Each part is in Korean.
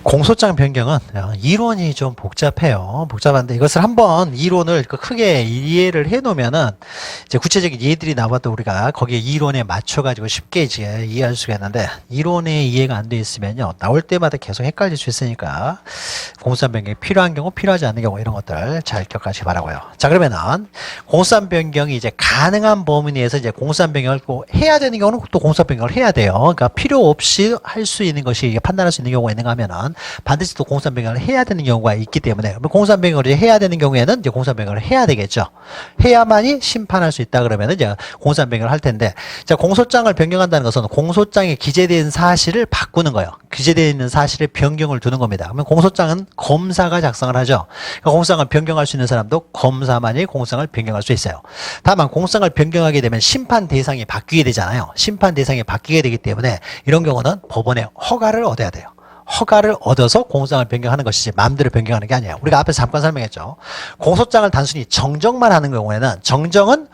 공소장 변경은 이론이 좀 복잡해요. 복잡한데 이것을 한번 이론을 크게 이해를 해 놓으면은 이제 구체적인 예들이 나와도 우리가 거기에 이론에 맞춰 가지고 쉽게 이제 이해할 수가 있는데, 이론에 이해가 안 돼 있으면요 나올 때마다 계속 헷갈릴 수 있으니까 공소장 변경이 필요한 경우, 필요하지 않은 경우 이런 것들 잘 기억하시기 바라고요. 자, 그러면은 공소장 변경이 이제 가능한 범위 내에서 이제 공소장 변경을 꼭 해야 되는 경우는 또 공소장 변경을 해야 돼요. 그러니까 필요 없이 할 수 있는 것이 판단할 수 있는 경우가 있는가 하면은 반드시 또 공소장 변경을 해야 되는 경우가 있기 때문에, 공소장 변경을 해야 되는 경우에는 이제 공소장 변경을 해야 되겠죠. 해야만이 심판할 수 있다 그러면은 이제 공소장 변경을 할 텐데, 자, 공소장을 변경한다는 것은 공소장에 기재된 사실을 바꾸는 거예요. 기재되어 있는 사실에 변경을 두는 겁니다. 그러면 공소장은 검사가 작성을 하죠. 그러니까 공소장을 변경할 수 있는 사람도 검사만이 공소장을 변경할 수 있어요. 다만 공소장을 변경하게 되면 심판 대상이 바뀌게 되잖아요. 심판 대상이 바뀌게 되기 때문에 이런 경우는 법원의 허가를 얻어야 돼요. 허가를 얻어서 공소장을 변경하는 것이지 마음대로 변경하는 게 아니에요. 우리가 앞에서 잠깐 설명했죠. 공소장을 단순히 정정만 하는 경우에는, 정정은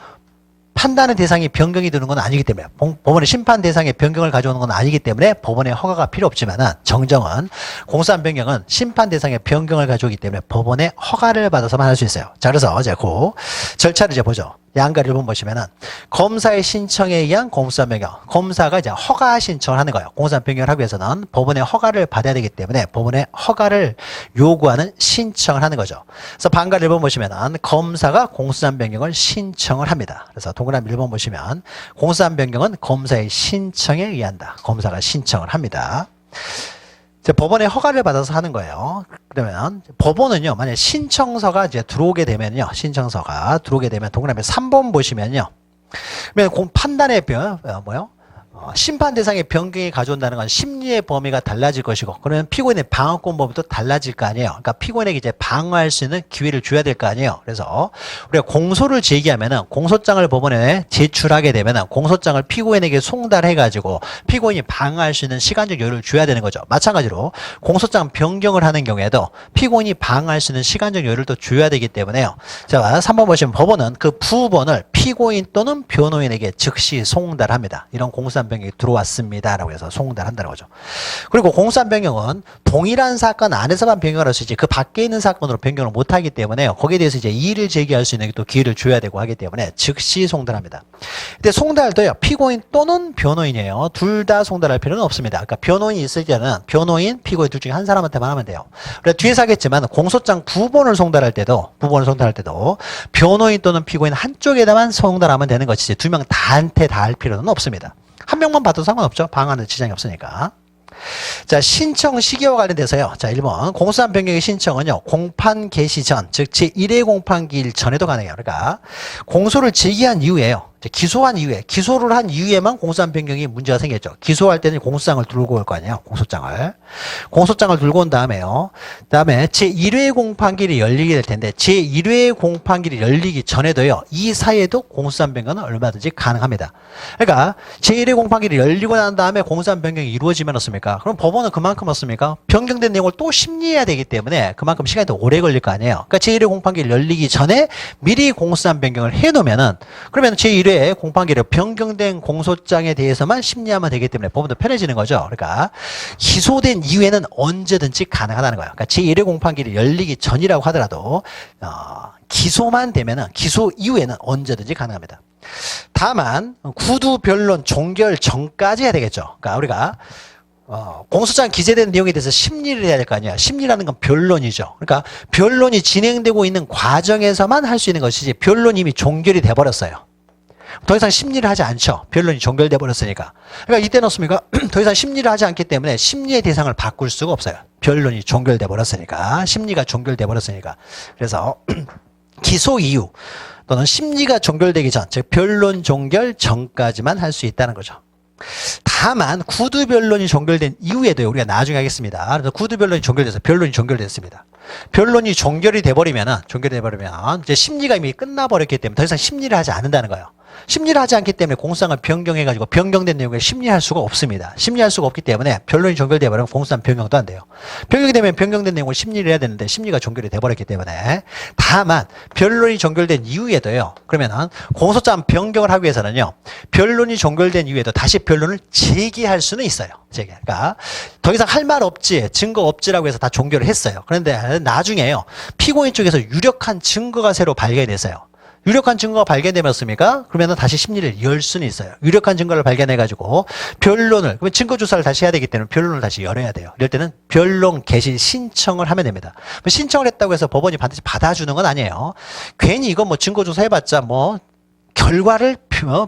판단의 대상이 변경이 되는 건 아니기 때문에, 법원의 심판 대상의 변경을 가져오는 건 아니기 때문에 법원의 허가가 필요 없지만은, 정정은, 공소장 변경은 심판 대상의 변경을 가져오기 때문에 법원의 허가를 받아서만 할 수 있어요. 자, 그래서 이제 그 절차를 이제 보죠. 양가 1번 보시면은 검사의 신청에 의한 공소장 변경, 검사가 이제 허가 신청을 하는 거예요. 공소장 변경을 하기 위해서는 법원의 허가를 받아야 되기 때문에 법원의 허가를 요구하는 신청을 하는 거죠. 그래서 방가 1번 보시면은 검사가 공소장 변경을 신청을 합니다. 그래서 동그라미 1번 보시면 공소장 변경은 검사의 신청에 의한다. 검사가 신청을 합니다. 법원의 허가를 받아서 하는 거예요. 그러면 법원은요, 만약 신청서가 이제 들어오게 되면요, 신청서가 들어오게 되면 동그라미 3번 보시면요, 그러면 판단의 심판 대상의 변경이 가져온다는 건 심리의 범위가 달라질 것이고, 그러면 피고인의 방어권 범위도 달라질 거 아니에요. 그러니까 피고인에게 이제 방어할 수 있는 기회를 줘야 될 거 아니에요. 그래서 우리가 공소를 제기하면은, 공소장을 법원에 제출하게 되면은 공소장을 피고인에게 송달해가지고 피고인이 방어할 수 있는 시간적 여유를 줘야 되는 거죠. 마찬가지로 공소장 변경을 하는 경우에도 피고인이 방어할 수 있는 시간적 여유를 또 줘야 되기 때문에요. 자, 3번 보시면 법원은 그 부본을 피고인 또는 변호인에게 즉시 송달합니다. 이런 공소장 변경이 들어왔습니다 라고 해서 송달한다는 거죠. 그리고 공소장 변경은 동일한 사건 안에서만 변경을 할 수 있지 그 밖에 있는 사건으로 변경을 못하기 때문에 거기에 대해서 이제 이의를 제기할 수 있는 또 기회를 줘야 되고 하기 때문에 즉시 송달합니다. 근데 송달도요, 피고인 또는 변호인이에요. 둘 다 송달할 필요는 없습니다. 그러니까 변호인이 있을 때는 변호인, 피고인 둘 중에 한 사람한테만 하면 돼요. 그래서 뒤에서 하겠지만 공소장 부본을 송달할 때도 변호인 또는 피고인 한쪽에다만 송달하면 되는 것이지 두 명 다한테 다 할 필요는 없습니다. 한 명만 봐도 상관없죠. 방어하는 지장이 없으니까. 자, 신청 시기와 관련돼서요. 자, 1번. 공소장 변경의 신청은요, 공판 개시 전, 즉 제1회 공판기일 전에도 가능해요. 그러니까 공소를 제기한 이후에요. 기소한 이후에, 기소를 한 이후에만 공소장 변경이 문제가 생겼죠. 기소할 때는 공소장을 들고 올 거 아니에요. 공소장을 들고 온 다음에요. 그다음에 제1회 공판기일이 열리게 될 텐데 제1회 공판기일이 열리기 전에도요, 이 사이에도 공소장 변경은 얼마든지 가능합니다. 그러니까 제1회 공판기일이 열리고 난 다음에 공소장 변경이 이루어지면 어떻습니까? 그럼 법원은 그만큼 어떻습니까? 변경된 내용을 또 심리해야 되기 때문에 그만큼 시간이 더 오래 걸릴 거 아니에요. 그러니까 제1회 공판기일 열리기 전에 미리 공소장 변경을 해놓으면은, 그러면 제1회 공판기일에 변경된 공소장에 대해서만 심리하면 되기 때문에 법원도 편해지는 거죠. 그러니까 기소된 이후에는 언제든지 가능하다는 거예요. 그러니까 제1회 공판기일이 열리기 전이라고 하더라도 기소만 되면은, 기소 이후에는 언제든지 가능합니다. 다만 구두 변론 종결 전까지 해야 되겠죠. 그러니까 우리가 공소장 기재된 내용에 대해서 심리를 해야 될 거 아니야. 심리라는 건 변론이죠. 그러니까 변론이 진행되고 있는 과정에서만 할 수 있는 것이지 변론이 이미 종결이 돼버렸어요. 더 이상 심리를 하지 않죠. 변론이 종결돼 버렸으니까. 그러니까 이때는 어떻습니까? 더 이상 심리를 하지 않기 때문에 심리의 대상을 바꿀 수가 없어요. 변론이 종결돼 버렸으니까. 심리가 종결돼 버렸으니까. 그래서 기소 이후 또는 심리가 종결되기 전, 즉 변론 종결 전까지만 할 수 있다는 거죠. 다만 구두 변론이 종결된 이후에도 우리가 나중에 하겠습니다. 그래서 구두 변론이 종결돼서 변론이 종결됐습니다. 변론이 종결이 돼버리면 이제 심리가 이미 끝나버렸기 때문에 더 이상 심리를 하지 않는다는 거예요. 심리를 하지 않기 때문에 공소장을 변경해가지고 변경된 내용을 심리할 수가 없습니다. 심리할 수가 없기 때문에 변론이 종결되어버리면 공소장 변경도 안 돼요. 변경이 되면 변경된 내용을 심리를 해야 되는데 심리가 종결이 돼버렸기 때문에 다만 변론이 종결된 이후에도요. 그러면은 공소장 변경을 하기 위해서는요. 변론이 종결된 이후에도 다시 변론을 제기할 수는 있어요. 그러니까 더 이상 할 말 없지, 증거 없지라고 해서 다 종결을 했어요. 그런데 나중에요. 피고인 쪽에서 유력한 증거가 새로 발견이 됐어요. 유력한 증거가 발견되었습니까? 그러면 다시 심리를 열 수는 있어요. 유력한 증거를 발견해가지고 변론을, 그러면 증거 조사를 다시 해야 되기 때문에 변론을 다시 열어야 돼요. 이럴 때는 변론 개시 신청을 하면 됩니다. 신청을 했다고 해서 법원이 반드시 받아주는 건 아니에요. 괜히 이건 뭐 증거 조사 해봤자 뭐 결과를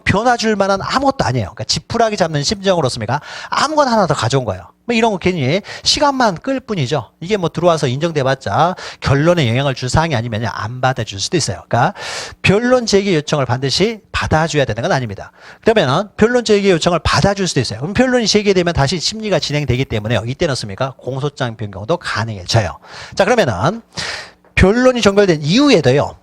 변화줄 만한 아무것도 아니에요. 그러니까 지푸라기 잡는 심정으로습니까? 아무거나 하나 더 가져온 거예요. 뭐 이런 거 괜히 시간만 끌 뿐이죠. 이게 뭐 들어와서 인정돼봤자 결론에 영향을 줄 사항이 아니면 안 받아줄 수도 있어요. 그러니까 변론 제기 요청을 반드시 받아줘야 되는 건 아닙니다. 그러면은 변론 제기 요청을 받아줄 수도 있어요. 그럼 변론이 제기되면 다시 심리가 진행되기 때문에요. 이때는 어떻습니까? 공소장 변경도 가능해져요. 자, 그러면은 변론이 종결된 이후에도요.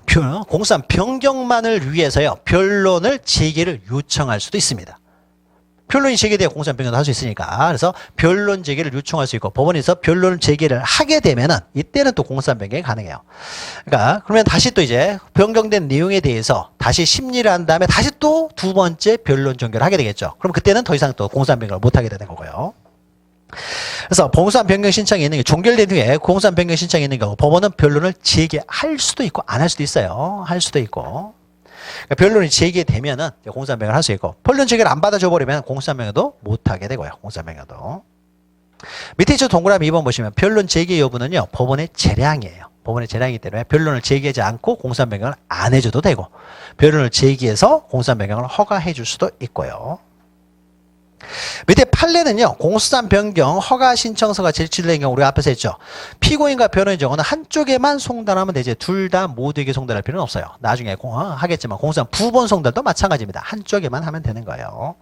공소장 변경만을 위해서요. 변론을 제기를 요청할 수도 있습니다. 변론이 제기돼야 공소장 변경도 할 수 있으니까. 그래서 변론 제기를 요청할 수 있고 법원에서 변론 제기를 하게 되면은 이때는 또 공소장 변경이 가능해요. 그러니까 그러면 다시 또 이제 변경된 내용에 대해서 다시 심리를 한 다음에 다시 또 두 번째 변론 종결을 하게 되겠죠. 그럼 그때는 더 이상 또 공소장 변경을 못 하게 되는 거고요. 그래서 공소장 변경 신청이 있는 게 종결된 후에 공소장 변경 신청이 있는 경우 법원은 변론을 제기할 수도 있고 안 할 수도 있어요. 할 수도 있고. 그러니까 변론이 제기되면은 공소장 변경을 할 수 있고 변론 제기를 안 받아줘 버리면 공소장 변경도 못 하게 되고요. 공소장 변경도. 밑에 저 동그라미 2번 보시면 변론 제기 여부는요. 법원의 재량이에요. 법원의 재량이기 때문에 변론을 제기하지 않고 공소장 변경을 안 해줘도 되고 변론을 제기해서 공소장 변경을 허가해 줄 수도 있고요. 밑에 판례는요. 공소장 변경 허가 신청서가 제출된 경우 우리가 앞에서 했죠. 피고인과 변호인의 경우는 한쪽에만 송달하면 되지 둘 다 모두에게 송달할 필요는 없어요. 나중에 하겠지만 공소장 부본 송달도 마찬가지입니다. 한쪽에만 하면 되는 거예요.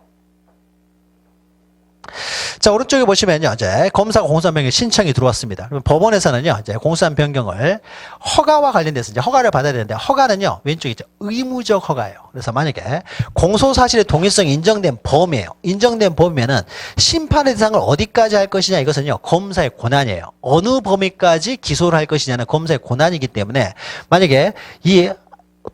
자, 오른쪽에 보시면요. 이제 검사가 공소장 변경 신청이 들어왔습니다. 그럼 법원에서는요. 이제 공소장 변경을 허가와 관련돼서 이제 허가를 받아야 되는데 허가는요. 왼쪽에 있죠. 의무적 허가예요. 그래서 만약에 공소 사실의 동일성이 인정된 범위예요. 인정된 범위면은 심판의 대상을 어디까지 할 것이냐 이것은요. 검사의 권한이에요. 어느 범위까지 기소를 할 것이냐는 검사의 권한이기 때문에 만약에 이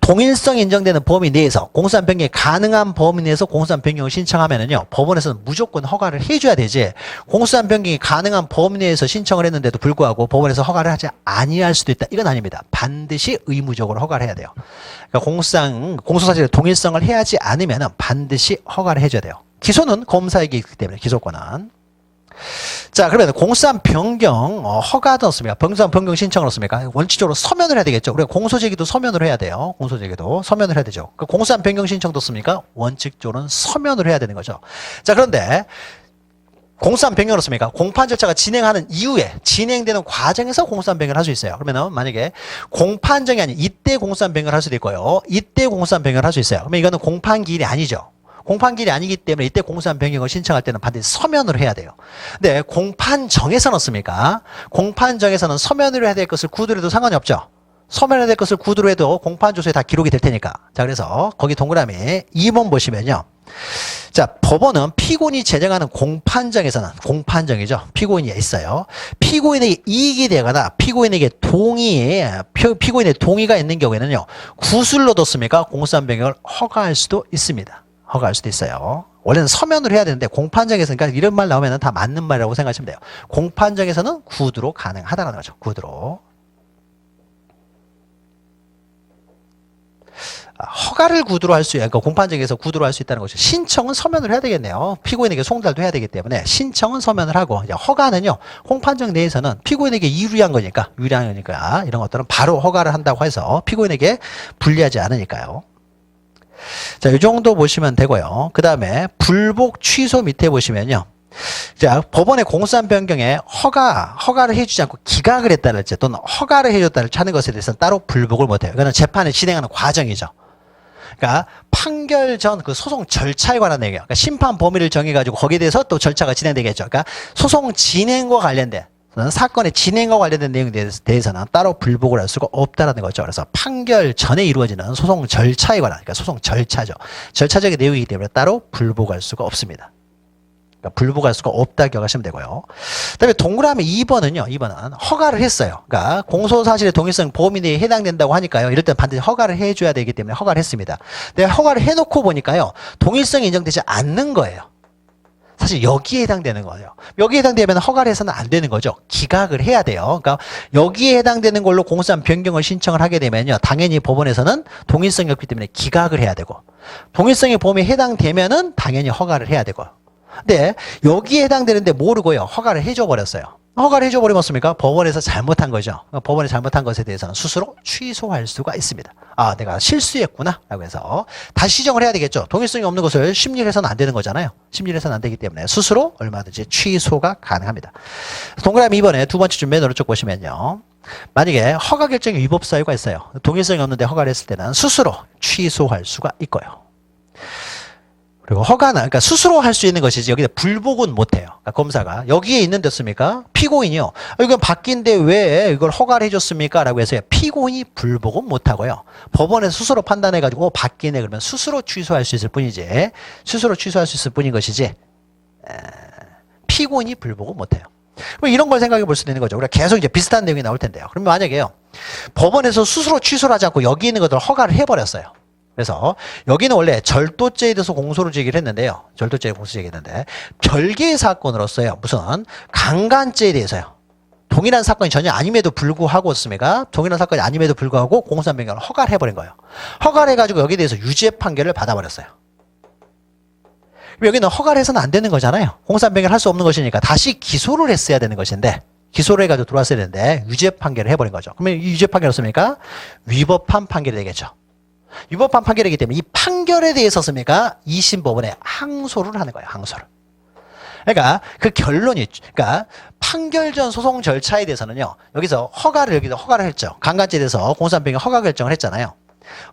동일성 인정되는 범위 내에서 공소장 변경이 가능한 범위 내에서 공소장 변경을 신청하면은요 법원에서는 무조건 허가를 해줘야 되지 공소장 변경이 가능한 범위 내에서 신청을 했는데도 불구하고 법원에서 허가를 하지 아니할 수도 있다 이건 아닙니다. 반드시 의무적으로 허가를 해야 돼요. 그러니까 공소사실의 동일성을 해야지 않으면은 반드시 허가를 해줘야 돼요. 기소는 검사에게 있기 때문에 기소권은. 자, 그러면 공소장 변경 허가도 없습니까? 공소장 변경 신청을 없습니까? 원칙적으로 서면을 해야 되겠죠. 우리가 공소제기도 서면으로 해야 돼요. 공소제기도 서면을 해야 되죠. 그 공소장 변경 신청도 없습니까? 원칙적으로는 서면으로 해야 되는 거죠. 자, 그런데 공소장 변경을 없습니까? 공판 절차가 진행하는 이후에 진행되는 과정에서 공소장 변경을 할 수 있어요. 그러면은 만약에 공판정이 아닌 이때 공소장 변경을 할 수도 있고요. 이때 공소장 변경을 할 수 있어요. 그러면 이거는 공판기일이 아니죠. 공판기일이 아니기 때문에 이때 공소장 변경을 신청할 때는 반드시 서면으로 해야 돼요. 근데 공판정에서는 어떻습니까? 공판정에서는 서면으로 해야 될 것을 구두로 해도 상관이 없죠. 서면으로 해야 될 것을 구두로 해도 공판조서에 다 기록이 될 테니까. 자, 그래서 거기 동그라미 2번 보시면요. 자, 법원은 피고인이 제정하는 공판정에서는 공판정이죠. 피고인이 있어요. 피고인에게 이익이 되거나 피고인의 동의가 있는 경우에는요. 구술로 뒀습니까? 공소장 변경을 허가할 수도 있습니다. 허가할 수도 있어요. 원래는 서면으로 해야 되는데 공판정에서 그러니까 이런 말 나오면 다 맞는 말이라고 생각하시면 돼요. 공판정에서는 구두로 가능하다는 거죠. 구두로. 허가를 구두로 할 수, 그러니까 공판정에서 구두로 할 수 있다는 거죠. 신청은 서면으로 해야 되겠네요. 피고인에게 송달도 해야 되기 때문에 신청은 서면을 하고 허가는요. 공판정 내에서는 피고인에게 유리한 거니까 이런 것들은 바로 허가를 한다고 해서 피고인에게 불리하지 않으니까요. 자, 이 정도 보시면 되고요. 그 다음에 불복 취소 밑에 보시면요. 자, 법원의 공소장 변경에 허가를 해주지 않고 기각을 했다랄지 또는 허가를 해줬다를 찾는 것에 대해서는 따로 불복을 못해요. 이거는 재판을 진행하는 과정이죠. 그러니까 판결 전 그 소송 절차에 관한 내용이에요. 그러니까 심판 범위를 정해가지고 거기에 대해서 또 절차가 진행되겠죠. 그러니까 소송 진행과 관련된 사건의 진행과 관련된 내용에 대해서는 따로 불복을 할 수가 없다라는 거죠. 그래서 판결 전에 이루어지는 소송 절차에 관한, 그러니까 소송 절차죠. 절차적인 내용이기 때문에 따로 불복할 수가 없습니다. 그러니까 불복할 수가 없다 기억하시면 되고요. 그다음에 동그라미 2번은요. 2번은 허가를 했어요. 그러니까 공소사실의 동일성 범위 내에 해당된다고 하니까요. 이럴 땐 반드시 허가를 해줘야 되기 때문에 허가를 했습니다. 근데 허가를 해놓고 보니까요. 동일성이 인정되지 않는 거예요. 사실 여기에 해당되는 거예요. 여기에 해당되면 허가를 해서는 안 되는 거죠. 기각을 해야 돼요. 그러니까 여기에 해당되는 걸로 공소한 변경을 신청을 하게 되면요. 당연히 법원에서는 동일성이 없기 때문에 기각을 해야 되고 동일성의 범위에 해당되면은 당연히 허가를 해야 되고 근데 여기에 해당되는데 모르고요. 허가를 해줘 버렸어요. 허가를 해줘 버리면 법원에서 잘못한 거죠. 법원이 잘못한 것에 대해서는 스스로 취소할 수가 있습니다. 아, 내가 실수했구나 라고 해서 다시 시정을 해야 되겠죠. 동일성이 없는 것을 심리를 해서는 안 되는 거잖아요. 심리를 해서는 안 되기 때문에 스스로 얼마든지 취소가 가능합니다. 동그라미 2번에 두 번째 줄 맨 오른쪽 보시면요. 만약에 허가 결정의 위법 사유가 있어요. 동일성이 없는데 허가를 했을 때는 스스로 취소할 수가 있고요. 그리고 허가는, 그러니까 스스로 할 수 있는 것이지, 여기다 불복은 못해요. 그러니까 검사가. 여기에 있는데 습니까? 피고인이요. 이건 바뀐데 왜 이걸 허가를 해줬습니까? 라고 해서 피고인이 불복은 못하고요. 법원에서 스스로 판단해가지고, 바뀌네. 그러면 스스로 취소할 수 있을 뿐이지, 스스로 취소할 수 있을 뿐인 것이지, 피고인이 불복은 못해요. 그럼 이런 걸 생각해 볼 수도 있는 거죠. 우리가 계속 이제 비슷한 내용이 나올 텐데요. 그러면 만약에요. 법원에서 스스로 취소를 하지 않고 여기 있는 것들을 허가를 해버렸어요. 그래서 여기는 원래 절도죄에 대해서 공소를 제기를 했는데요. 절도죄에 공소 제기했는데 별개의 사건으로서요. 무슨 강간죄에 대해서요. 동일한 사건이 전혀 아님에도 불구하고 습니까? 동일한 사건이 아님에도 불구하고 공소한 변경을 허가를 해버린 거예요. 허가를 해가지고 여기에 대해서 유죄 판결을 받아버렸어요. 여기는 허가를 해서는 안 되는 거잖아요. 공소한 변경을 할 수 없는 것이니까 다시 기소를 했어야 되는 것인데 기소를 해가지고 들어왔어야 되는데 유죄 판결을 해버린 거죠. 그러면 유죄 판결이었습니까? 위법한 판결이 되겠죠. 위법한 판결이기 때문에 이 판결에 대해서 습니까? 2심 법원에 항소를 하는 거예요. 항소를. 그러니까 그 결론이, 그러니까 판결 전 소송 절차에 대해서는요. 여기서 허가를 했죠. 강간죄에 대해서 공소한 변경 허가 결정을 했잖아요.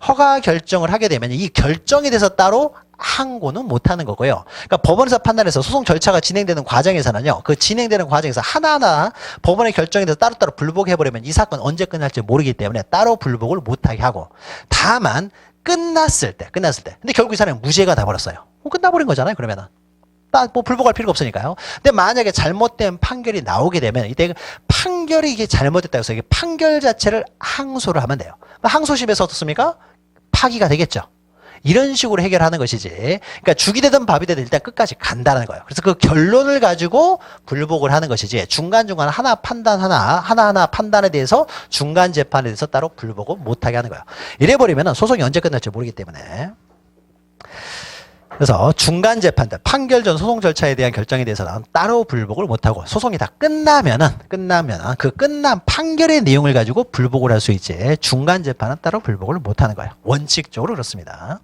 허가 결정을 하게 되면 이 결정에 대해서 따로 항고는 못하는 거고요. 그러니까 법원에서 판단해서 소송 절차가 진행되는 과정에서는요. 그 진행되는 과정에서 하나하나 법원의 결정에 대해서 따로따로 불복해버리면 이 사건 언제 끝날지 모르기 때문에 따로 불복을 못하게 하고 다만 끝났을 때. 근데 결국 이 사람은 무죄가 돼버렸어요. 끝나버린 거잖아요. 그러면은. 뭐 불복할 필요가 없으니까요. 근데 만약에 잘못된 판결이 나오게 되면 이때 판결이 이게 잘못됐다고 해서 이게 판결 자체를 항소를 하면 돼요. 항소심에서 어떻습니까? 파기가 되겠죠. 이런 식으로 해결하는 것이지. 그러니까 죽이 되든 밥이 되든 일단 끝까지 간다는 거예요. 그래서 그 결론을 가지고 불복을 하는 것이지 중간중간 하나하나 판단에 대해서 중간 재판에 대해서 따로 불복을 못하게 하는 거예요. 이래버리면 소송이 언제 끝날지 모르기 때문에. 그래서 중간 재판들, 판결 전 소송 절차에 대한 결정에 대해서는 따로 불복을 못하고 소송이 다 끝나면은 그 끝난 판결의 내용을 가지고 불복을 할 수 있지 중간 재판은 따로 불복을 못하는 거예요. 원칙적으로 그렇습니다.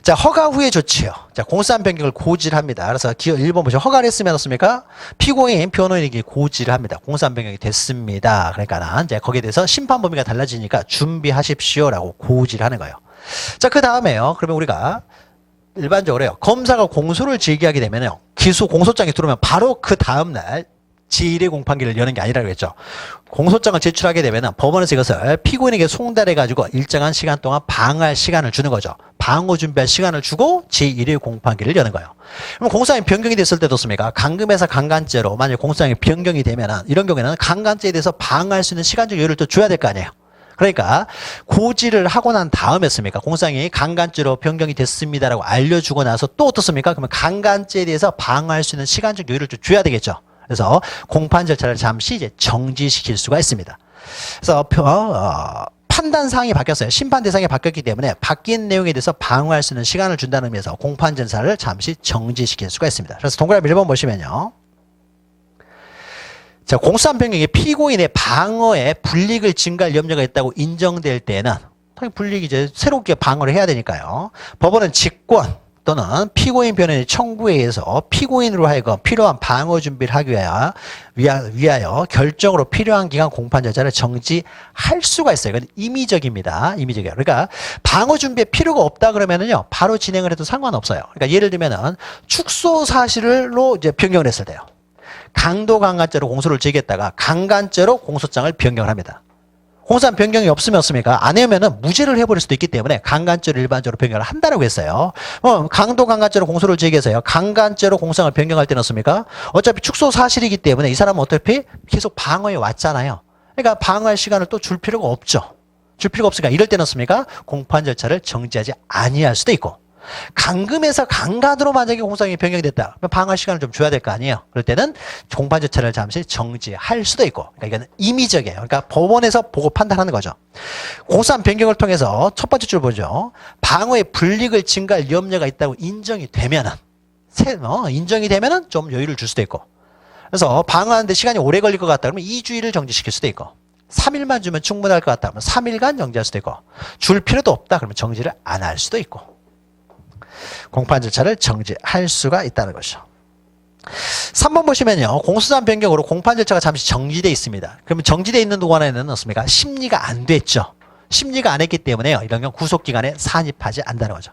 자, 허가 후의 조치요. 자, 공소한 변경을 고지합니다. 그래서 1번 보시면 허가를 했으면 어떻습니까? 피고인, 변호인에게 고지를 합니다. 공소한 변경이 됐습니다. 그러니까 이제 거기에 대해서 심판 범위가 달라지니까 준비하십시오라고 고지를 하는 거예요. 자, 그 다음에요. 그러면 우리가 일반적으로요. 검사가 공소를 제기하게 되면요. 공소장이 들어오면 바로 그 다음날 제1의 공판기를 여는 게 아니라고 했죠. 공소장을 제출하게 되면 법원에서 이것을 피고인에게 송달해가지고 일정한 시간 동안 방어할 시간을 주는 거죠. 방어 준비할 시간을 주고 제1의 공판기를 여는 거예요. 그럼 공소장이 변경이 됐을 때도 습니까? 강금에서 강간죄로 만약에 공소장이 변경이 되면 이런 경우에는 강간죄에 대해서 방어할 수 있는 시간적 여유를 또 줘야 될 거 아니에요. 그러니까 고지를 하고 난 다음에 습니까? 공소장이 강간죄로 변경이 됐습니다라고 알려주고 나서 또 어떻습니까? 그러면 강간죄에 대해서 방어할 수 있는 시간적 여유를 좀 줘야 되겠죠. 그래서 공판 절차를 잠시 이제 정지시킬 수가 있습니다. 그래서 판단 사항이 바뀌었어요. 심판 대상이 바뀌었기 때문에 바뀐 내용에 대해서 방어할 수 있는 시간을 준다는 의미에서 공판 절차를 잠시 정지시킬 수가 있습니다. 그래서 동그라미 1번 보시면요. 자, 공소한 변경이 피고인의 방어에 불이익을 증가할 염려가 있다고 인정될 때는 당연히 불이익이 이제 새롭게 방어를 해야 되니까요. 법원은 직권 또는 피고인 변호인의 청구에 의해서 피고인으로 하여금 필요한 방어 준비를 하기 위하여 결정으로 필요한 기간 공판 절차를 정지할 수가 있어요. 이건 임의적입니다. 임의적이에요. 그러니까 방어 준비에 필요가 없다 그러면은요, 바로 진행을 해도 상관없어요. 그러니까 예를 들면은 축소 사실로 이제 변경을 했을 때요. 강도 강간죄로 공소를 제기했다가 강간죄로 공소장을 변경을 합니다. 공소장 변경이 없으면 없습니까? 안 해면은 무죄를 해버릴 수도 있기 때문에 강간죄로 일반적으로 변경을 한다라고 했어요. 강도 강간죄로 공소를 제기해서요. 강간죄로 공소장을 변경할 때는 어떻습니까? 어차피 축소 사실이기 때문에 이 사람은 어차피 계속 방어해 왔잖아요. 그러니까 방어할 시간을 또 줄 필요가 없죠. 줄 필요가 없으니까 이럴 때는 어떻습니까? 공판 절차를 정지하지 아니할 수도 있고, 강금에서 강간으로 만약에 공소장이 변경됐다. 그럼 방어할 시간을 좀 줘야 될 거 아니에요. 그럴 때는 공판 절차를 잠시 정지할 수도 있고. 그러니까 이건 임의적이에요. 그러니까 법원에서 보고 판단하는 거죠. 공소장 변경을 통해서 첫 번째 줄 보죠. 방어의 불이익을 증가할 염려가 있다고 인정이 되면은, 인정이 되면은 좀 여유를 줄 수도 있고. 그래서 방어하는데 시간이 오래 걸릴 것 같다 그러면 2주일을 정지시킬 수도 있고, 3일만 주면 충분할 것 같다 그러면 3일간 정지할 수도 있고, 줄 필요도 없다 그러면 정지를 안 할 수도 있고. 공판 절차를 정지할 수가 있다는 것이죠. 3번 보시면요. 공소장 변경으로 공판 절차가 잠시 정지되어 있습니다. 그러면 정지되어 있는 동안에는 어떻습니까? 심리가 안 됐죠. 심리가 안 했기 때문에요. 이런 경우 구속기간에 산입하지 않는다는 거죠.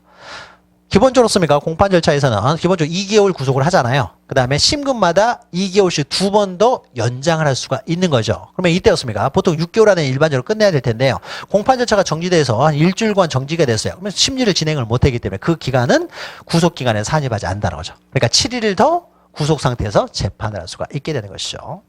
기본적으로 습니까? 공판 절차에서는 기본적으로 2개월 구속을 하잖아요. 그 다음에 심금마다 2개월씩 2번 더 연장을 할 수가 있는 거죠. 그러면 이때 어떻습니까? 보통 6개월 안에 일반적으로 끝내야 될 텐데요. 공판 절차가 정지돼서 한 일주일간 정지가 됐어요. 그러면 심리를 진행을 못하기 때문에 그 기간은 구속기간에 산입하지 않는다는 거죠. 그러니까 7일을 더 구속 상태에서 재판을 할 수가 있게 되는 것이죠.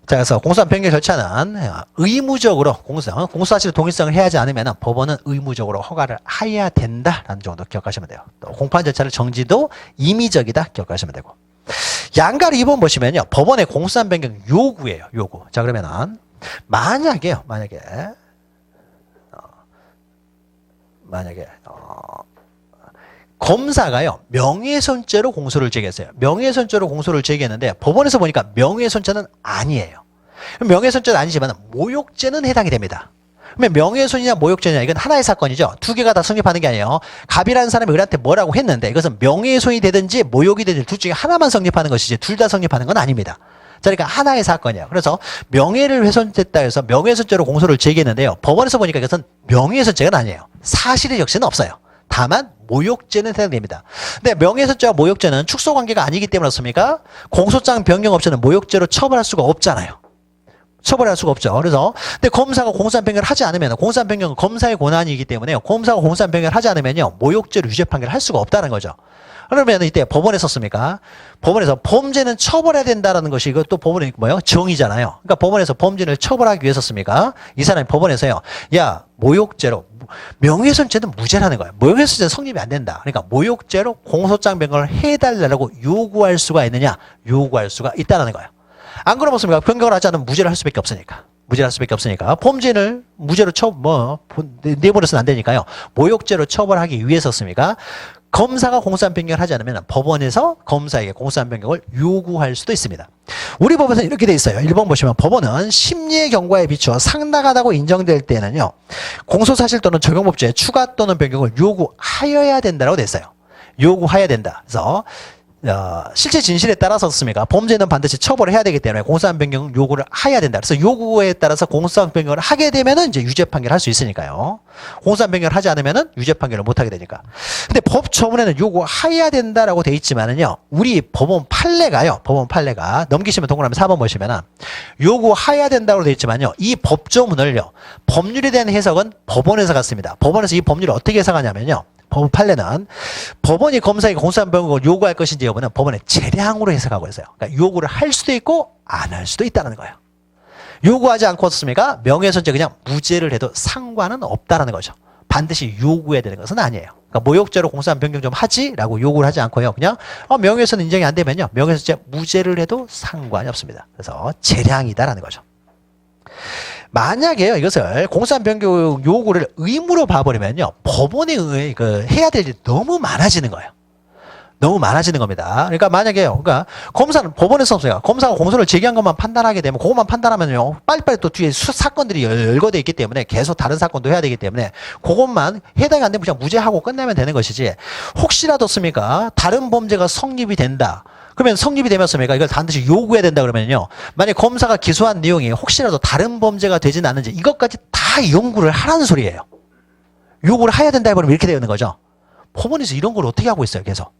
자, 그래서 공소장 변경 절차는 의무적으로 공소사실의 동일성을 해야지 않으면 법원은 의무적으로 허가를 해야 된다라는 정도 기억하시면 돼요. 또 공판 절차를 정지도 임의적이다 기억하시면 되고. 양가를 2번 보시면요. 법원의 공소장 변경 요구예요. 요구. 자, 그러면은 만약에 검사가요, 명예훼손죄로 공소를 제기했어요. 명예훼손죄로 공소를 제기했는데 법원에서 보니까 명예훼손죄는 아니에요. 명예훼손죄는 아니지만 모욕죄는 해당이 됩니다. 그러면 명예훼손이냐 모욕죄냐 이건 하나의 사건이죠. 두 개가 다 성립하는 게 아니에요. 갑이라는 사람이 우리한테 뭐라고 했는데 이것은 명예훼손이 되든지 모욕이 되든지 둘 중에 하나만 성립하는 것이지 둘 다 성립하는 건 아닙니다. 자, 그러니까 하나의 사건이에요. 그래서 명예를 훼손됐다 해서 명예훼손죄로 공소를 제기했는데요. 법원에서 보니까 이것은 명예훼손죄가 아니에요. 사실의 역시는 없어요. 다만 모욕죄는 해당됩니다. 근데 명예훼손죄와 모욕죄는 축소관계가 아니기 때문에 그렇습니까? 공소장 변경 없이는 모욕죄로 처벌할 수가 없잖아요. 처벌할 수가 없죠. 그래서 근데 검사가 공소장 변경을 하지 않으면 공소장 변경은 검사의 권한이기 때문에 검사가 공소장 변경을 하지 않으면요 모욕죄로 유죄 판결을 할 수가 없다는 거죠. 그러면 이때 법원에 썼습니까? 법원에서 범죄는 처벌해야 된다라는 것이 이것도 법원의 뭐예요? 정의잖아요. 그러니까 법원에서 범죄를 처벌하기 위해 썼습니까? 이 사람이 법원에서요. 야, 모욕죄로 명예훼손죄는 무죄라는 거예요. 모욕훼손죄는 성립이 안 된다. 그러니까 모욕죄로 공소장 변경을 해달라고 요구할 수가 있느냐? 요구할 수가 있다는 거예요. 안 그러면 습니까? 변경을 하지 않으면 무죄를 할 수밖에 없으니까. 무죄를 할 수밖에 없으니까. 범죄를 무죄로 내버려서는 안 되니까요. 모욕죄로 처벌하기 위해 썼습니까? 검사가 공소장 변경을 하지 않으면 법원에서 검사에게 공소장 변경을 요구할 수도 있습니다. 우리 법에서는 이렇게 돼 있어요. 1번 보시면 법원은 심리의 경과에 비추어 상당하다고 인정될 때는요. 공소사실 또는 적용법조의 추가 또는 변경을 요구하여야 된다고 돼 있어요. 요구해야 된다. 그래서 실제 진실에 따라서 습니까? 범죄는 반드시 처벌을 해야 되기 때문에 공소장 변경 요구를 해야 된다. 그래서 요구에 따라서 공소장 변경을 하게 되면은 이제 유죄 판결을 할 수 있으니까요. 공소장 변경을 하지 않으면은 유죄 판결을 못 하게 되니까. 근데 법 조문에는 요구해야 된다라고 돼 있지만은요. 우리 법원 판례가 넘기시면 동그라미 4번 보시면은 요구해야 된다고 돼 있지만요. 이 법 조문을요. 법률에 대한 해석은 법원에서 갔습니다. 법원에서 이 법률을 어떻게 해석하냐면요. 법원 판례는 법원이 검사에게 공소장 변경을 요구할 것인지 여부는 법원의 재량으로 해석하고 있어요. 그러니까 요구를 할 수도 있고 안 할 수도 있다는 거예요. 요구하지 않고 어떻습니까? 명예훼손죄 그냥 무죄를 해도 상관은 없다는 거죠. 반드시 요구해야 되는 것은 아니에요. 그러니까 모욕죄로 공소장 변경 좀 하지라고 요구를 하지 않고요. 그냥 명예훼손 인정이 안 되면요. 명예훼손죄 무죄를 해도 상관이 없습니다. 그래서 재량이다라는 거죠. 만약에요, 이것을 공소장 변경 요구를 의무로 봐버리면요, 법원에 의해 해야 될 일이 너무 많아지는 거예요. 너무 많아지는 겁니다. 그러니까 만약에요, 그러니까 검사는 법원에서 없어요. 검사가 공소를 제기한 것만 판단하게 되면, 그것만 판단하면요, 빨리빨리 또 뒤에 사건들이 열거돼 있기 때문에 계속 다른 사건도 해야 되기 때문에 그것만 해당이 안 되면 그냥 무죄하고 끝내면 되는 것이지, 혹시라도 습니까? 다른 범죄가 성립이 된다. 그러면 성립이 되면서니까 이걸 반드시 요구해야 된다 그러면요. 만약 검사가 기소한 내용이 혹시라도 다른 범죄가 되진 않는지 이것까지 다 연구를 하라는 소리예요. 요구를 해야 된다 해버리면 이렇게 되는 거죠. 법원에서 이런 걸 어떻게 하고 있어요, 계속.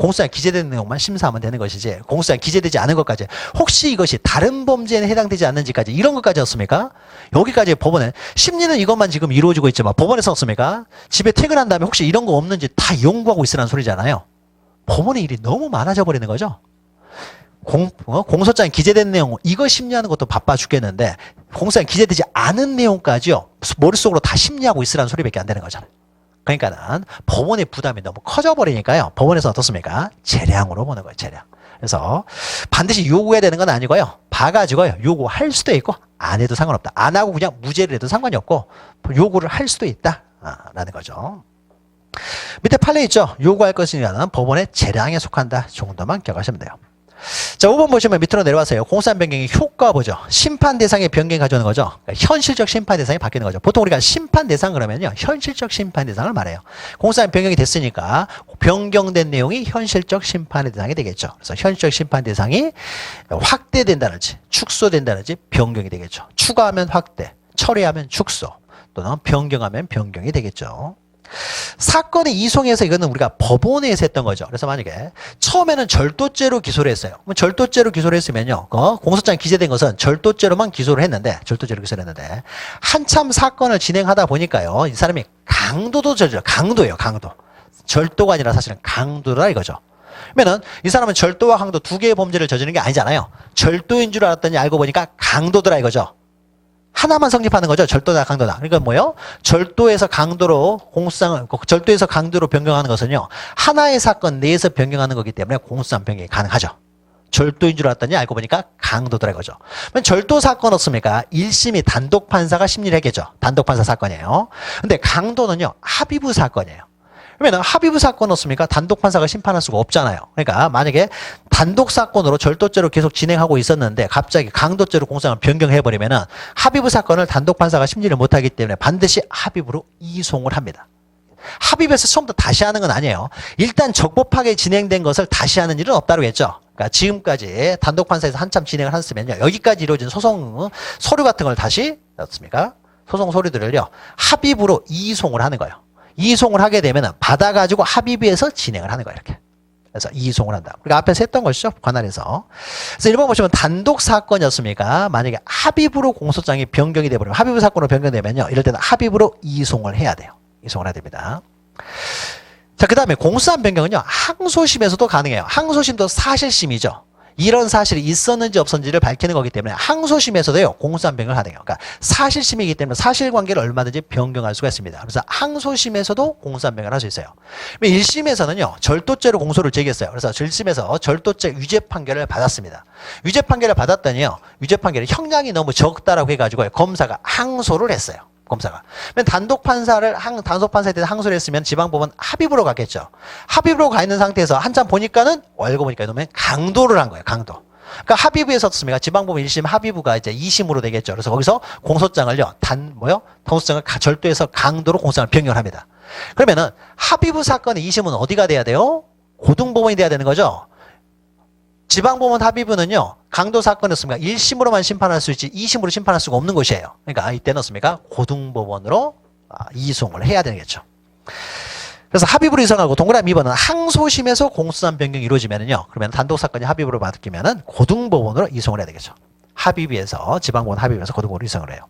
공소장에 기재된 내용만 심사하면 되는 것이지 공소장에 기재되지 않은 것까지 혹시 이것이 다른 범죄에 해당되지 않는지까지 이런 것까지였습니까? 여기까지 법원에 심리는 이것만 지금 이루어지고 있지만 법원에서 썼습니까? 집에 퇴근한 다음에 혹시 이런 거 없는지 다 연구하고 있으라는 소리잖아요. 법원의 일이 너무 많아져 버리는 거죠. 공소장에 기재된 내용 이거 심리하는 것도 바빠 죽겠는데 공소장에 기재되지 않은 내용까지요 머릿속으로 다 심리하고 있으라는 소리밖에 안 되는 거잖아요. 그러니까는 법원의 부담이 너무 커져 버리니까요 법원에서 어떻습니까? 재량으로 보는 거예요. 재량. 그래서 반드시 요구해야 되는 건 아니고요 봐가지고요 요구할 수도 있고 안 해도 상관없다. 안 하고 그냥 무죄를 해도 상관이 없고 요구를 할 수도 있다 라는 거죠. 밑에 판례 있죠. 요구할 것이냐는 법원의 재량에 속한다 정도만 기억하시면 돼요. 자, 5번 보시면 밑으로 내려와서요. 공소한 변경의 효과 보죠. 심판 대상의 변경이 가져오는 거죠. 그러니까 현실적 심판 대상이 바뀌는 거죠. 보통 우리가 심판 대상 그러면요. 현실적 심판 대상을 말해요. 공소한 변경이 됐으니까 변경된 내용이 현실적 심판의 대상이 되겠죠. 그래서 현실적 심판 대상이 확대된다든지 축소된다든지 변경이 되겠죠. 추가하면 확대, 처리하면 축소, 또는 변경하면 변경이 되겠죠. 사건의 이송에서 이거는 우리가 법원에서 했던 거죠. 그래서 만약에 처음에는 절도죄로 기소를 했어요. 절도죄로 기소를 했으면요. 공소장에 기재된 것은 절도죄로만 기소를 했는데, 절도죄로 기소를 했는데, 한참 사건을 진행하다 보니까요. 이 사람이 강도도 저질러, 강도예요, 강도. 절도가 아니라 사실은 강도라 이거죠. 그러면은 이 사람은 절도와 강도 두 개의 범죄를 저지르는 게 아니잖아요. 절도인 줄 알았더니 알고 보니까 강도더라 이거죠. 하나만 성립하는 거죠. 절도나 강도나. 그러니까 뭐요? 절도에서 강도로 절도에서 강도로 변경하는 것은요. 하나의 사건 내에서 변경하는 거기 때문에 공소장 변경이 가능하죠. 절도인 줄 알았더니 알고 보니까 강도더라 이거죠. 그럼 절도 사건 어떻습니까? 1심이 단독 판사가 심리를 했겠죠. 단독 판사 사건이에요. 근데 강도는요. 합의부 사건이에요. 그러면 합의부 사건 어떻습니까? 단독 판사가 심판할 수가 없잖아요. 그러니까 만약에 단독 사건으로 절도죄로 계속 진행하고 있었는데 갑자기 강도죄로 공소장을 변경해버리면은 합의부 사건을 단독 판사가 심리를 못하기 때문에 반드시 합의부로 이송을 합니다. 합의부에서 처음부터 다시 하는 건 아니에요. 일단 적법하게 진행된 것을 다시 하는 일은 없다고 했죠. 그러니까 지금까지 단독 판사에서 한참 진행을 했으면요. 여기까지 이루어진 소송 서류 같은 걸 다시 어떻습니까? 소송 서류들을요. 합의부로 이송을 하는 거예요. 이송을 하게 되면 받아가지고 합의부에서 진행을 하는 거예요. 이렇게. 그래서 이송을 한다. 우리가 앞에서 했던 것이죠. 관할에서. 그래서 1번 보시면 단독 사건이었습니까? 만약에 합의부로 공소장이 변경이 되어버리면 합의부 사건으로 변경되면요. 이럴 때는 합의부로 이송을 해야 돼요. 이송을 해야 됩니다. 자, 그 다음에 공소한 변경은요. 항소심에서도 가능해요. 항소심도 사실심이죠. 이런 사실이 있었는지 없었는지를 밝히는 거기 때문에 항소심에서도요. 공소한 변경을 가능해요. 그러니까 사실심이기 때문에 사실관계를 얼마든지 변경할 수가 있습니다. 그래서 항소심에서도 공소한 변경을 할 수 있어요. 1심에서는요. 절도죄로 공소를 제기했어요. 그래서 1심에서 절도죄 유죄 판결을 받았습니다. 유죄 판결을 받았더니요. 유죄 판결이 형량이 너무 적다라고 해가지고 검사가 항소를 했어요. 검사가. 단독 판사에 대해서 항소를 했으면 지방법원 합의부로 갔겠죠. 합의부로 가 있는 상태에서 한참 보니까는 알고 보니까 이놈은 강도를 한 거예요. 강도. 그러니까 합의부에서 어떻습니까? 지방법원 1심 합의부가 이제 2심으로 되겠죠. 그래서 거기서 공소장을요. 공소장을 절도해서 강도로 공소장을 변경합니다. 그러면은 합의부 사건의 2심은 어디가 돼야 돼요? 고등법원이 돼야 되는 거죠. 지방법원 합의부는요. 강도 사건이었습니까? 1심으로만 심판할 수 있지 2심으로 심판할 수가 없는 곳이에요. 그러니까 이때는 어떻습니까? 고등법원으로 이송을 해야 되겠죠. 그래서 합의부로 이송하고 동그라미 2번은 항소심에서 공소장 변경이 이루어지면은요. 그러면 단독 사건이 합의부로 바뀌면은 고등법원으로 이송을 해야 되겠죠. 합의부에서 지방법원 합의부에서 고등법원으로 이송을 해요.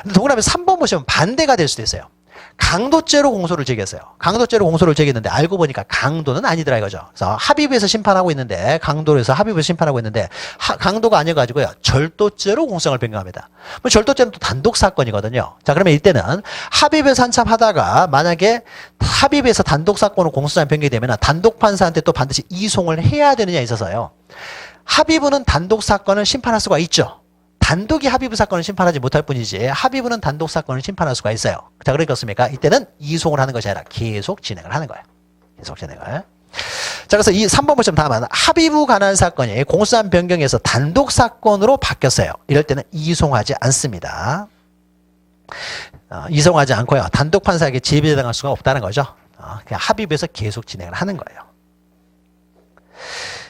근데 동그라미 3번 보시면 반대가 될 수도 있어요. 강도죄로 공소를 제기했어요. 강도죄로 공소를 제기했는데 알고 보니까 강도는 아니더라 이거죠. 그래서 합의부에서 심판하고 있는데 강도에서 합의부에서 심판하고 있는데 강도가 아니어가지고요. 절도죄로 공소장을 변경합니다. 절도죄는 또 단독 사건이거든요. 자 그러면 이때는 합의부에서 한참 하다가 만약에 합의부에서 단독 사건으로 공소장 변경이 되면 단독 판사한테 또 반드시 이송을 해야 되느냐에 있어서요. 합의부는 단독 사건을 심판할 수가 있죠. 단독이 합의부 사건을 심판하지 못할 뿐이지 합의부는 단독 사건을 심판할 수가 있어요. 자, 그러니까 어떻습니까? 이때는 이송을 하는 것이 아니라 계속 진행을 하는 거예요. 계속 진행을. 자, 그래서 이 3번 보시면 다음은 합의부 관할 사건이 공소장 변경에서 단독 사건으로 바뀌었어요. 이럴 때는 이송하지 않습니다. 이송하지 않고요. 단독 판사에게 제비당할 수가 없다는 거죠. 그냥 합의부에서 계속 진행을 하는 거예요.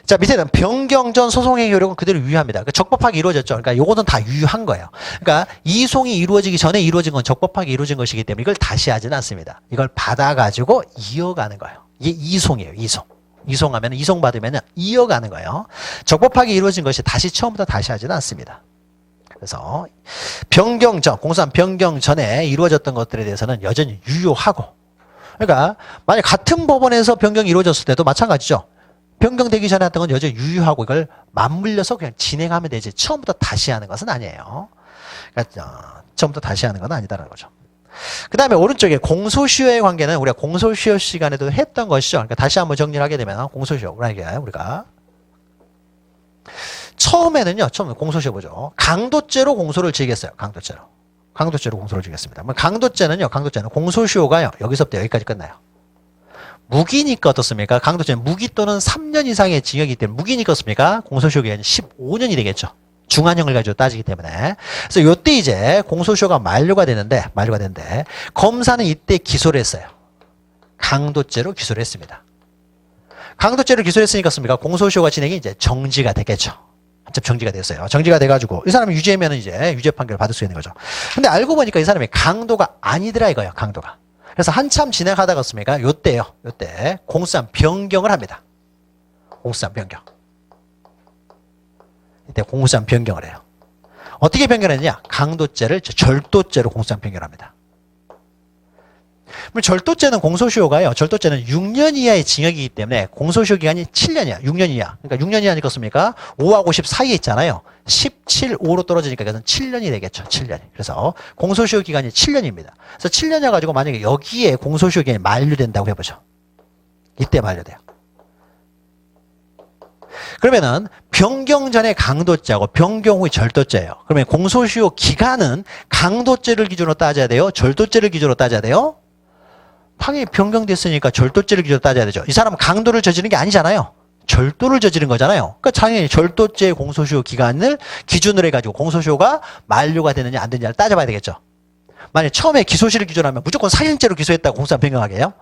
자, 밑에는 변경 전 소송의 효력은 그대로 유효합니다. 그러니까 적법하게 이루어졌죠. 그러니까 요거는 다 유효한 거예요. 그러니까 이송이 이루어지기 전에 이루어진 건 적법하게 이루어진 것이기 때문에 이걸 다시 하지는 않습니다. 이걸 받아가지고 이어가는 거예요. 이게 이송이에요. 이송. 이송하면 이송받으면 이어가는 거예요. 적법하게 이루어진 것이 다시 처음부터 다시 하지는 않습니다. 그래서 변경 전, 공소한 변경 전에 이루어졌던 것들에 대해서는 여전히 유효하고, 그러니까 만약 같은 법원에서 변경이 이루어졌을 때도 마찬가지죠. 변경되기 전에 했던 건 여전히 유효하고 이걸 맞물려서 그냥 진행하면 되지 처음부터 다시 하는 것은 아니에요. 그러니까 처음부터 다시 하는 건 아니다라는 거죠. 그 다음에 오른쪽에 공소시효의 관계는 우리가 공소시효 시간에도 했던 것이죠. 그러니까 다시 한번 정리를 하게 되면 공소시효, 우리가 처음에는요, 처음에 공소시효 보죠. 강도죄로 공소를 지겠어요. 강도죄로 공소를 지겠습니다. 강도죄는 공소시효가요, 여기서부터 여기까지 끝나요. 무기니까 어떻습니까? 강도죄는 무기 또는 3년 이상의 징역이기 때문에 무기니까 어떻습니까? 공소시효 기간이 15년이 되겠죠. 중한형을 가지고 따지기 때문에. 그래서 요때 이제 공소시효가 만료가 되는데 검사는 이때 기소를 했어요. 강도죄로 기소를 했습니다. 강도죄로 기소했으니까 어떻습니까? 공소시효가 진행이 이제 정지가 되겠죠. 한참 정지가 됐어요. 정지가 돼가지고 이 사람이 유죄면 이제 유죄 판결을 받을 수 있는 거죠. 근데 알고 보니까 이 사람이 강도가 아니더라 이거예요. 강도가. 그래서 한참 진행하다가 어떻습니까? 요때 공소한 변경을 합니다. 공소한 변경. 이때 공소한 변경을 해요. 어떻게 변경했느냐? 강도죄를 절도죄로 공소한 변경합니다. 절도죄는 공소시효가요. 절도죄는 6년 이하의 징역이기 때문에 공소시효 기간이 7년이야. 6년 이하. 그러니까 6년 이하니까 어떻습니까? 5하고 10 사이에 있잖아요. 17, 5로 떨어지니까 그것은 7년이 되겠죠. 7년이. 그래서 공소시효 기간이 7년입니다. 그래서 7년이어 가지고 만약에 여기에 공소시효 기간이 만료된다고 해보죠. 이때 만료돼요. 그러면은 변경 전에 강도죄하고 변경 후에 절도죄예요. 그러면 공소시효 기간은 강도죄를 기준으로 따져야 돼요? 절도죄를 기준으로 따져야 돼요? 당연히 변경됐으니까 절도죄를 기준으로 따져야 되죠. 이 사람은 강도를 저지른 게 아니잖아요. 절도를 저지른 거잖아요. 그러니까 당연히 절도죄 공소시효 기간을 기준으로 해가지고 공소시효가 만료가 되느냐 안 되느냐를 따져봐야 되겠죠. 만약 처음에 기소시를 기준으로 하면 무조건 살인죄로 기소했다고 공소한 변경하게 해요?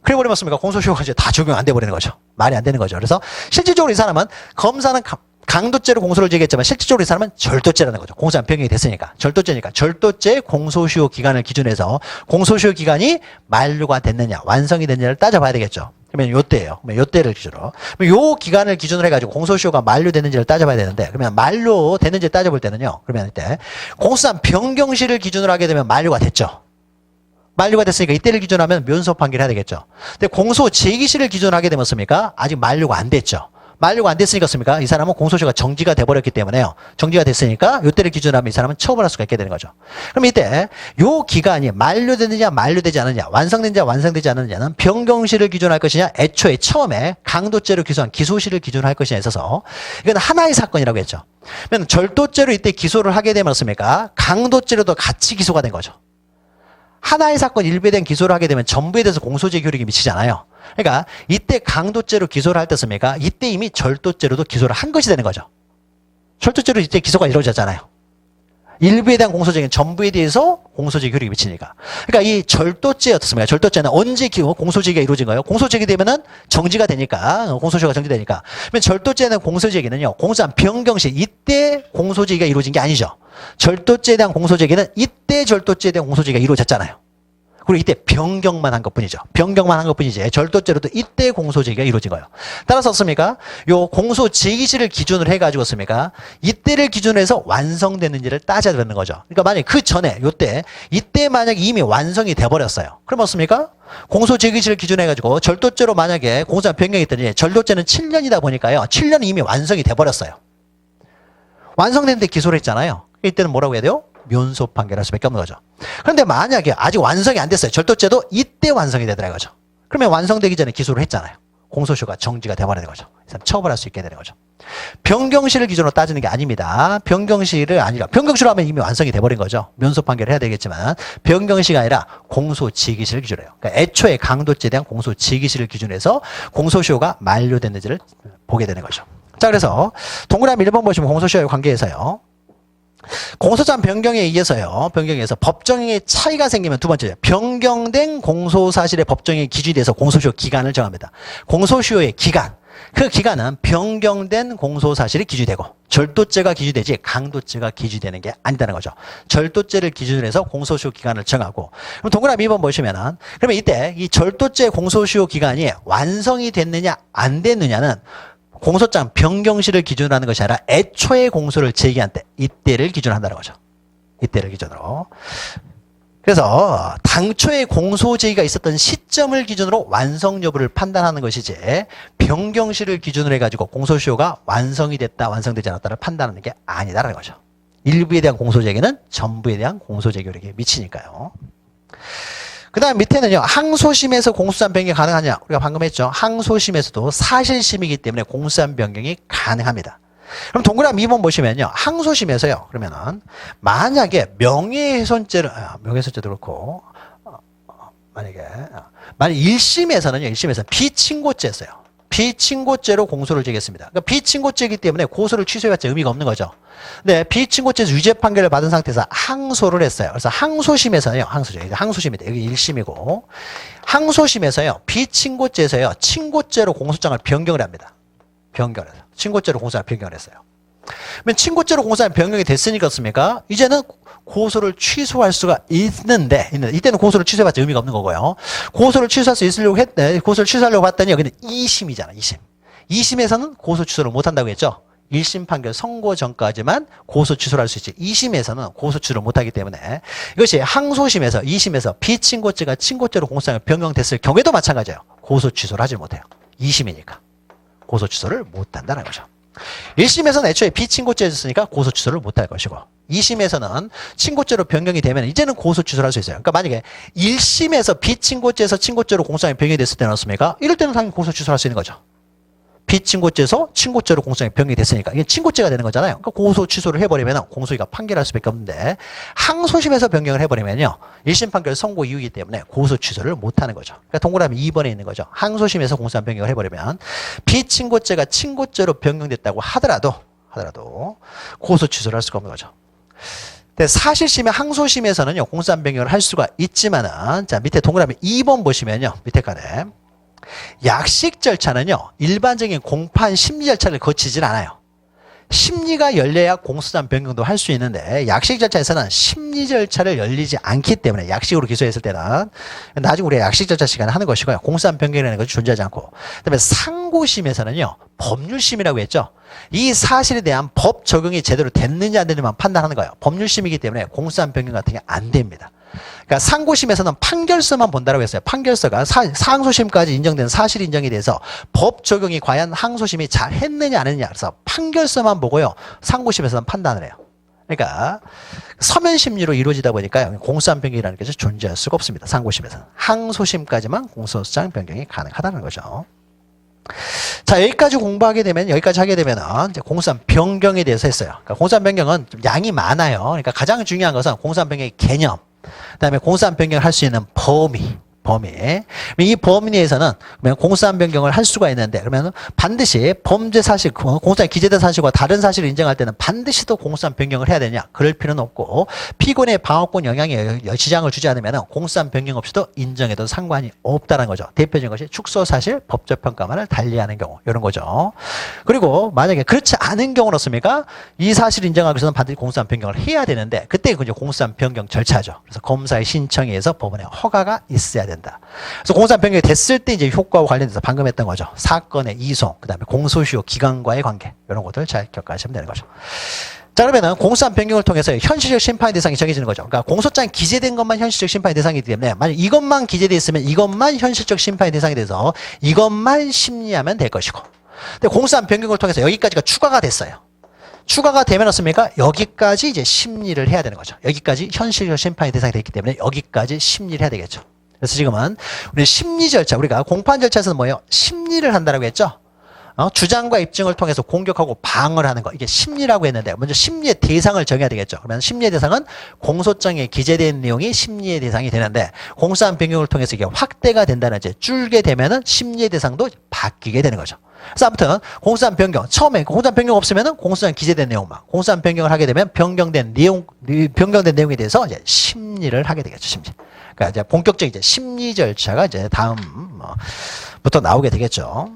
그래 버리면 습니까? 공소시효가 이제 다 적용 안 돼 버리는 거죠. 말이 안 되는 거죠. 그래서 실질적으로 이 사람은 검사는 강도죄로 공소를 제기했지만 실질적으로 이 사람은 절도죄라는 거죠. 공소한 변경이 됐으니까. 절도죄니까. 절도죄 공소시효 기간을 기준해서 공소시효 기간이 만료가 됐느냐, 완성이 됐느냐를 따져봐야 되겠죠. 그러면 요때예요. 그러면 요때를 기준으로. 요 기간을 기준으로 해가지고 공소시효가 만료됐는지를 따져봐야 되는데, 그러면 만료됐는지 따져볼 때는요. 그러면 이때 공소한 변경시를 기준으로 하게 되면 만료가 됐죠. 만료가 됐으니까 이때를 기준으로 하면 면소 판결해야 되겠죠. 근데 공소 제기시를 기준으로 하게 되면 습니까? 아직 만료가 안 됐죠. 만료가 안 됐으니까 습니까? 이 사람은 공소시효가 정지가 돼버렸기 때문에요. 정지가 됐으니까 이때를 기준으로 하면 이 사람은 처벌할 수가 있게 되는 거죠. 그럼 이때 요 기간이 만료됐느냐 만료되지 않느냐, 완성됐느냐 완성되지 않느냐는 변경시를 기준으로 할 것이냐, 애초에 처음에 강도죄로 기소한 기소시를 기준으로 할 것이냐에 있어서 이건 하나의 사건이라고 했죠. 그러면 절도죄로 이때 기소를 하게 되면 습니까? 강도죄로도 같이 기소가 된 거죠. 하나의 사건 일부에 대한 기소를 하게 되면 전부에 대해서 공소제기 효력이 미치잖아요. 그러니까 이때 강도죄로 기소를 할 때 씁니까? 이때 이미 절도죄로도 기소를 한 것이 되는 거죠. 절도죄로 이때 기소가 이루어졌잖아요. 일부에 대한 공소제기는 전부에 대해서 공소제기 효력이 미치니까. 그러니까 이 절도죄 어떻습니까? 절도죄는 언제 공소제기가 이루어진 거예요? 공소제기 되면은 정지가 되니까, 공소시효가 정지되니까. 그러면 절도죄는 공소제기는요, 공소한 변경시 이때 공소제기가 이루어진 게 아니죠. 절도죄에 대한 공소제기는 이때 절도죄에 대한 공소제기가 이루어졌잖아요. 그리고 이때 변경만 한 것뿐이죠. 변경만 한 것뿐이지 절도죄로도 이때 공소제기가 이루어진 거예요. 따라서 습니까? 요 공소제기시를 기준으로 해가지고 습니까? 이때를 기준으로 해서 완성됐는지를 따져야 되는 거죠. 그러니까 만약 그 전에 이때 만약 이미 완성이 돼버렸어요. 그럼 어떻습니까? 공소제기시를 기준으로 해가지고 절도죄로 만약에 공소한 변경이 있더니 절도죄는 7년이다 보니까요. 7년이 이미 완성이 돼버렸어요. 완성됐는데 기소를 했잖아요. 이때는 뭐라고 해야 돼요? 면소 판결할 수밖에 없는 거죠. 그런데 만약에 아직 완성이 안 됐어요. 절도죄도 이때 완성이 되더라 이거죠. 그러면 완성되기 전에 기소를 했잖아요. 공소시효가 정지가 돼버리는 거죠. 이 사람 처벌할 수 있게 되는 거죠. 변경시를 기준으로 따지는 게 아닙니다. 변경시를 아니라 변경시로 하면 이미 완성이 돼버린 거죠. 면소 판결을 해야 되겠지만 변경시가 아니라 공소제기시를 기준으로 해요. 그러니까 애초에 강도죄에 대한 공소제기시를 기준해서 공소시효가 만료됐는지를 보게 되는 거죠. 자, 그래서 동그라미 1번 보시면 공소시효의 관계에서요. 공소장 변경에 의해서요. 법정의 차이가 생기면 두 번째, 변경된 공소사실의 법정의 기준에 대해서 공소시효 기간을 정합니다. 공소시효의 기간. 그 기간은 변경된 공소사실이 기준이 되고 절도죄가 기준이 되지 강도죄가 기준이 되는 게 아니다는 거죠. 절도죄를 기준으로 해서 공소시효 기간을 정하고 그럼 동그라미 2번 보시면은 그러면 이때 이 절도죄 공소시효 기간이 완성이 됐느냐 안 됐느냐는 공소장 변경시를 기준으로 하는 것이 아니라 애초에 공소를 제기한 때 이때를 기준으로 한다는 거죠. 이때를 기준으로. 그래서 당초에 공소 제기가 있었던 시점을 기준으로 완성 여부를 판단하는 것이지 변경시를 기준으로 해가지고 공소시효가 완성이 됐다 완성되지 않았다를 판단하는 게 아니다라는 거죠. 일부에 대한 공소 제기는 전부에 대한 공소 제기력에 미치니까요. 그 다음 밑에는요. 항소심에서 공소장 변경이 가능하냐. 우리가 방금 했죠. 항소심에서도 사실심이기 때문에 공소장 변경이 가능합니다. 그럼 동그라미 2번 보시면요. 항소심에서요. 그러면은 만약에 명예훼손죄도 그렇고 만약 1심에서는요. 1심에서 비친고죄였어요. 비친고죄로 공소를 제기했습니다. 그러니까 비친고죄이기 때문에 고소를 취소해봤자 의미가 없는 거죠. 네, 비친고죄에서 유죄 판결을 받은 상태에서 항소를 했어요. 그래서 항소심에서는요. 항소심입니다. 여기 1심이고 항소심에서요. 비친고죄에서요. 친고죄로 공소장을 변경을 합니다. 변경을 해서. 친고죄로 공소장을 변경을 했어요. 그러면 친고죄로 공소장이 변경이 됐으니까 어떻습니까? 이제는 고소를 취소할 수가 있는데 이때는 고소를 취소해봤자 의미가 없는 거고요. 고소를 취소할 수 있으려고 고소를 취소하려고 봤더니 여기는 2심이잖아. 2심. 2심에서는 고소 취소를 못한다고 했죠. 1심 판결 선고 전까지만 고소 취소를 할 수 있지 2심에서는 고소 취소를 못하기 때문에 이것이 항소심에서 2심에서 비친고죄가 친고죄로 공소장이 변경됐을 경우에도 마찬가지예요. 고소 취소를 하지 못해요. 2심이니까. 고소 취소를 못한다는 거죠. 1심에서는 애초에 비친고죄였으니까 고소 취소를 못할 것이고 2심에서는 친고죄로 변경이 되면 이제는 고소 취소를 할 수 있어요. 그러니까 만약에 1심에서 비친고죄에서 친고죄로 공소장이 변경이 됐을 때는 어떻습니까? 이럴 때는 당연히 고소 취소를 할 수 있는 거죠. 비친고죄에서 친고죄로 공소장이 변경이 됐으니까 이게 친고죄가 되는 거잖아요. 그러니까 고소 취소를 해버리면 공소기가 판결할 수밖에 없는데 항소심에서 변경을 해버리면요. 1심 판결 선고 이유이기 때문에 고소 취소를 못하는 거죠. 그러니까 동그라미 2번에 있는 거죠. 항소심에서 공소장 변경을 해버리면 비친고죄가 친고죄로 변경됐다고 하더라도 고소 취소를 할 수가 없는 거죠. 사실심의 항소심에서는요. 공소장 변경을 할 수가 있지만은 자 밑에 동그라미 2번 보시면요. 밑에 칸에 약식 절차는요. 일반적인 공판 심리 절차를 거치질 않아요. 심리가 열려야 공소장 변경도 할 수 있는데 약식 절차에서는 심리 절차를 열리지 않기 때문에 약식으로 기소했을 때는 나중에 우리가 약식 절차 시간에 하는 것이고요. 공소장 변경이라는 것이 존재하지 않고 그다음에 상고심에서는요. 법률심이라고 했죠. 이 사실에 대한 법 적용이 제대로 됐는지 안 됐는지만 판단하는 거예요. 법률심이기 때문에 공소장 변경 같은 게 안 됩니다. 그러니까 상고심에서는 판결서만 본다라고 했어요. 판결서가 상소심까지 인정된 사실 인정에 대해서 법 적용이 과연 항소심이 잘 했느냐 안 했느냐 그래서 판결서만 보고요. 상고심에서는 판단을 해요. 그러니까 서면 심리로 이루어지다 보니까 공소장 변경이라는 것이 존재할 수가 없습니다. 상고심에서는. 항소심까지만 공소장 변경이 가능하다는 거죠. 자, 여기까지 공부하게 되면, 여기까지 하게 되면, 이제 공소장 변경에 대해서 했어요. 그러니까 공소장 변경은 좀 양이 많아요. 그러니까 가장 중요한 것은 공소장 변경의 개념, 그 다음에 공소장 변경을 할 수 있는 범위. 이 범위 내에서는 공소장 변경을 할 수가 있는데 그러면 반드시 범죄 사실, 공소장에 기재된 사실과 다른 사실을 인정할 때는 반드시 또 공소장 변경을 해야 되냐? 그럴 필요는 없고 피고인의 방어권 영향에 지장을 주지 않으면 공소장 변경 없이도 인정해도 상관이 없다는 거죠. 대표적인 것이 축소 사실, 법적 평가만을 달리하는 경우 이런 거죠. 그리고 만약에 그렇지 않은 경우는 어떻습니까? 이 사실을 인정하기 위해서는 반드시 공소장 변경을 해야 되는데 그때 이제 공소장 변경 절차죠. 그래서 검사의 신청에 의해서 법원의 허가가 있어야 된다. 그래서 공소장 변경이 됐을 때 이제 효과와 관련돼서 방금 했던 거죠. 사건의 이송, 그 다음에 공소시효 기간과의 관계 이런 것들 잘 기억하시면 되는 거죠. 자 그러면은 공소장 변경을 통해서 현실적 심판의 대상이 정해지는 거죠. 그러니까 공소장에 기재된 것만 현실적 심판의 대상이기 때문에 만약 이것만 기재되어 있으면 이것만 현실적 심판의 대상이 돼서 이것만 심리하면 될 것이고 근데 공소장 변경을 통해서 여기까지가 추가가 됐어요. 추가가 되면 어떻습니까? 여기까지 이제 심리를 해야 되는 거죠. 여기까지 현실적 심판의 대상이 됐기 때문에 여기까지 심리를 해야 되겠죠. 그래서 지금은 우리 심리 절차, 우리가 공판 절차에서는 뭐예요? 심리를 한다라고 했죠? 주장과 입증을 통해서 공격하고 방어를 하는 거. 이게 심리라고 했는데 먼저 심리의 대상을 정해야 되겠죠. 그러면 심리의 대상은 공소장에 기재된 내용이 심리의 대상이 되는데 공소장 변경을 통해서 이게 확대가 된다든지 줄게 되면은 심리의 대상도 바뀌게 되는 거죠. 그래서 아무튼 공소장 변경, 처음에 공소장 변경 없으면은 공소장 기재된 내용만, 공소장 변경을 하게 되면 변경된 내용에 대해서 이제 심리를 하게 되겠죠. 심리. 그러니까 이제 본격적인 이제 심리 절차가 이제 다음부터 나오게 되겠죠.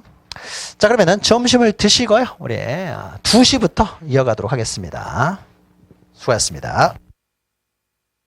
자, 그러면은 점심을 드시고요. 우리 2시부터 이어가도록 하겠습니다. 수고하셨습니다.